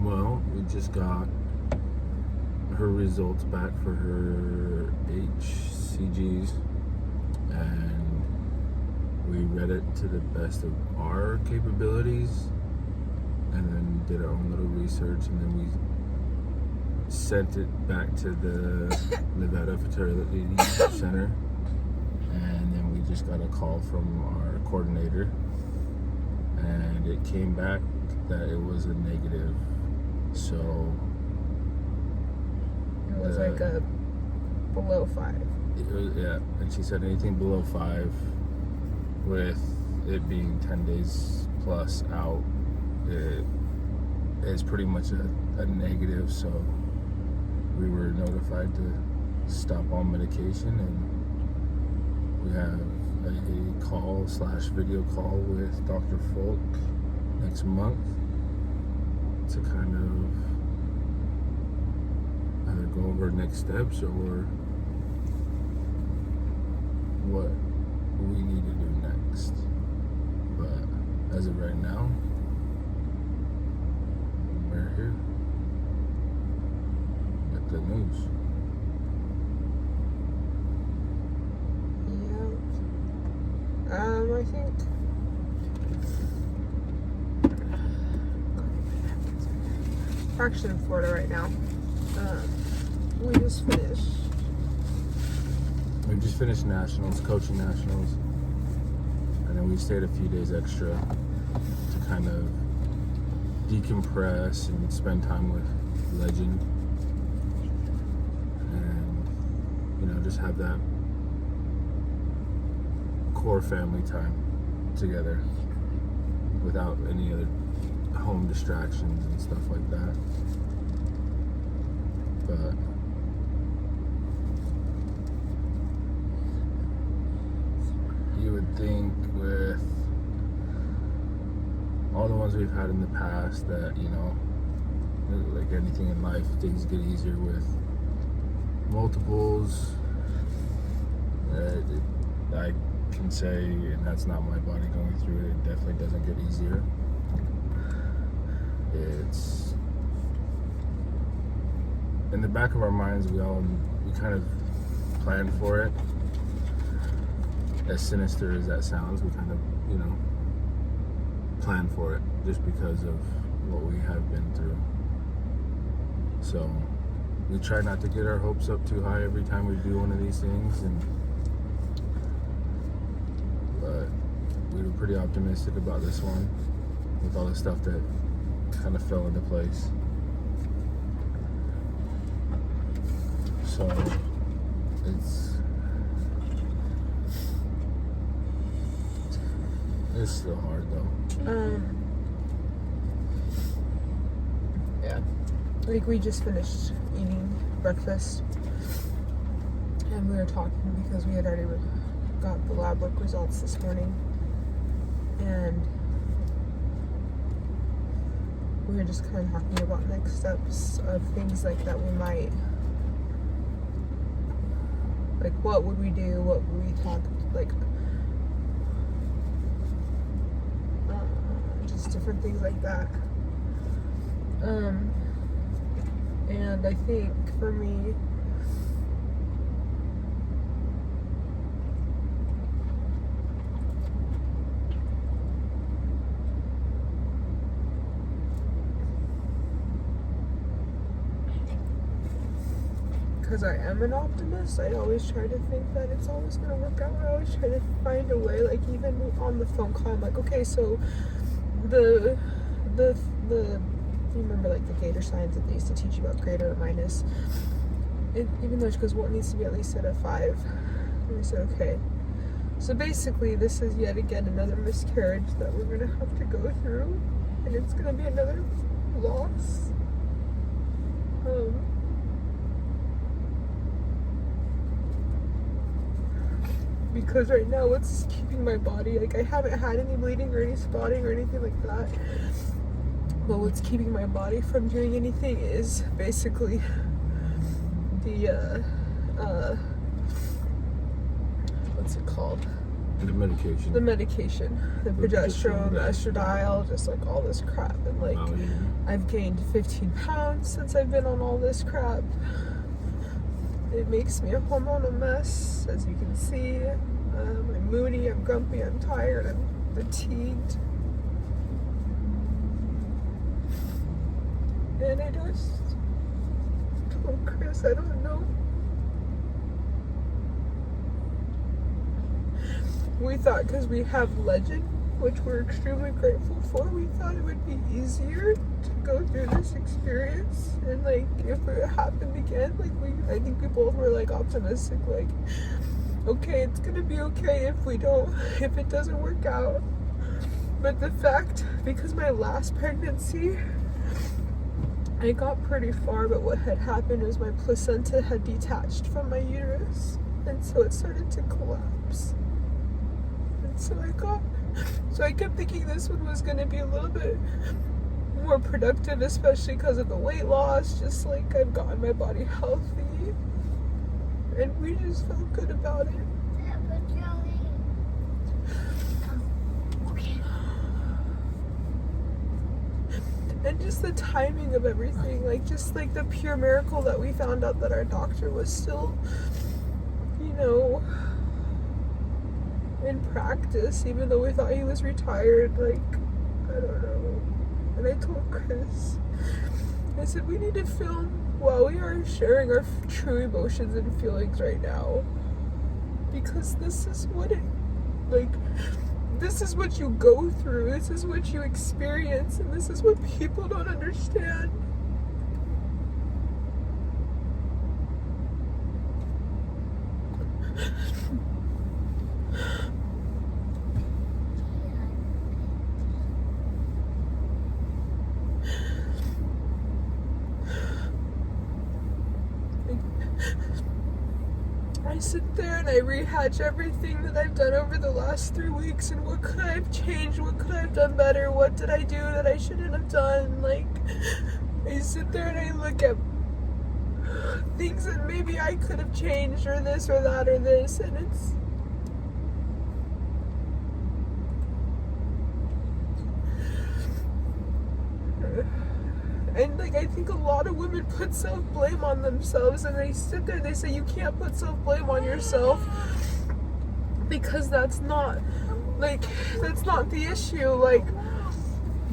Well, we just got her results back for her HCGs, and we read it to the best of our capabilities, and then did our own little research, and then we sent it back to the Nevada Fertility Center, and then we just got a call from our coordinator, and it came back that it was a negative. So it was like a below 5. Yeah, and she said anything below 5, with it being 10 days plus out, it is pretty much a negative. So we were notified to stop all medication, and we have a call/video call with Dr. Folk next month to kind of either go over next steps or what we need to do next. But as of right now, we're here with the news. Yeah. I think we're actually in Florida right now. We just finished nationals, coaching nationals, and then we stayed a few days extra to kind of decompress and spend time with Legend, and just have that core family time together without any other home distractions and stuff like that. But you would think with all the ones we've had in the past that, like anything in life, things get easier with multiples. I can say, and that's not my body going through it, it definitely doesn't get easier. It's in the back of our minds, we kind of plan for it. As sinister as that sounds, we kind of, plan for it just because of what we have been through. So we try not to get our hopes up too high every time we do one of these things, but we were pretty optimistic about this one with all the stuff that kind of fell into place. So it's still hard though. Yeah. Like we just finished eating breakfast, and we were talking because we had already got the lab work results this morning, and we were just kind of talking about next steps of things like that we might, like what would we do, what would we talk, like just different things like that. And I think for me, because I am an optimist, I always try to think that it's always going to work out. I always try to find a way, like even on the phone call, I'm like, okay, so the you remember like the Gator signs that they used to teach you about greater or minus, even though she goes, well, it needs to be at least at a 5, and we said, okay, so basically this is yet again another miscarriage that we're going to have to go through, and it's going to be another loss. Because right now what's keeping my body, like I haven't had any bleeding or any spotting or anything like that, but what's keeping my body from doing anything is basically the what's it called, The medication. The medication, the progesterone, the estradiol, just like all this crap. And like, Oh, yeah. I've gained 15 pounds since I've been on all this crap. It makes me a hormonal mess, as you can see. I'm moody, I'm grumpy, I'm tired, I'm fatigued. And I just told Chris, I don't know. We thought, because we have Legend, which we're extremely grateful for, we thought it would be easier to go through this experience. And like, if it happened again, like I think we both were like optimistic, like, okay, it's gonna be okay if it doesn't work out. But the fact, because my last pregnancy, I got pretty far, but what had happened was my placenta had detached from my uterus, and so it started to collapse. And so I kept thinking this one was gonna be a little bit more productive, especially because of the weight loss, just like I've gotten my body healthy, and we just felt good about it. And just the timing of everything, like just like the pure miracle that we found out that our doctor was still, in practice, even though we thought he was retired. Like, I don't know. And I told Chris, I said, we need to film while we are sharing our true emotions and feelings right now, because this is what this is what you go through, this is what you experience, and this is what people don't understand. I sit there and I rehatch everything that I've done over the last 3 weeks, and what could I have changed, what could I have done better, what did I do that I shouldn't have done. Like, I sit there and I look at things that maybe I could have changed, or this or that or this, and it's and like, I think a lot of women put self-blame on themselves, and they sit there, they say you can't put self-blame on yourself because that's not the issue, like,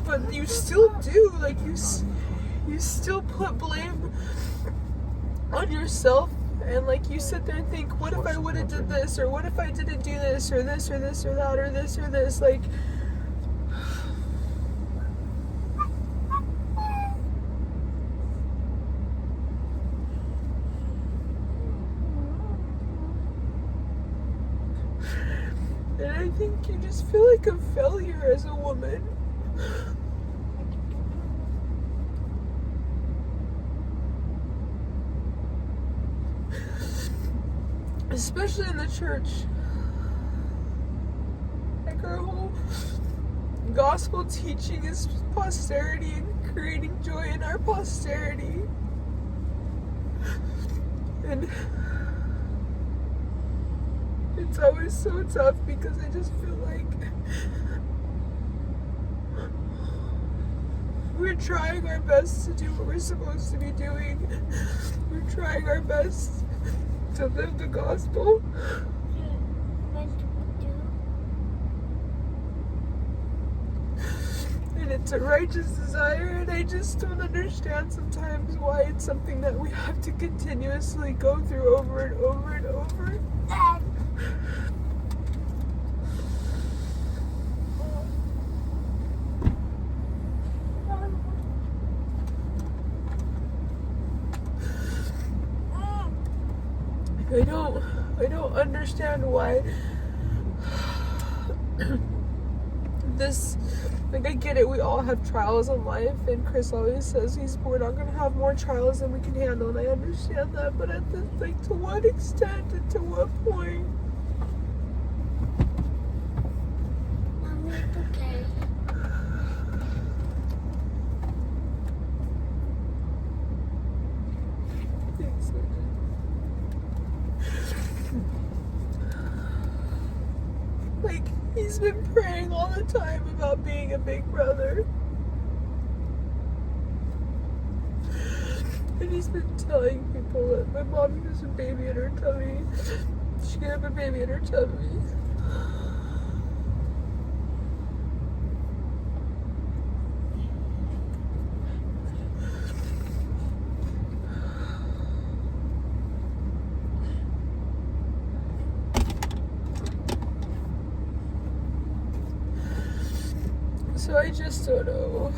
but you still do, like, you still put blame on yourself, and like, you sit there and think, what if I would have did this, or what if I didn't do this, or this or this or that, or this or this, like, and I think you just feel like a failure as a woman. Especially in the church. Like, our whole gospel teaching is posterity and creating joy in our posterity. And it's always so tough because I just feel like we're trying our best to do what we're supposed to be doing. We're trying our best to live the gospel. And it's a righteous desire, and I just don't understand sometimes why it's something that we have to continuously go through over and over and over. I don't understand why this, like, I get it, we all have trials in life, and Chris always says we're not going to have more trials than we can handle, and I understand that, but at this, like, to what extent and to what point? Mommy, it's okay. Thanks, He's been praying all the time about being a big brother. And he's been telling people that my mommy has a baby in her tummy. She can have a baby in her tummy. So I just don't know.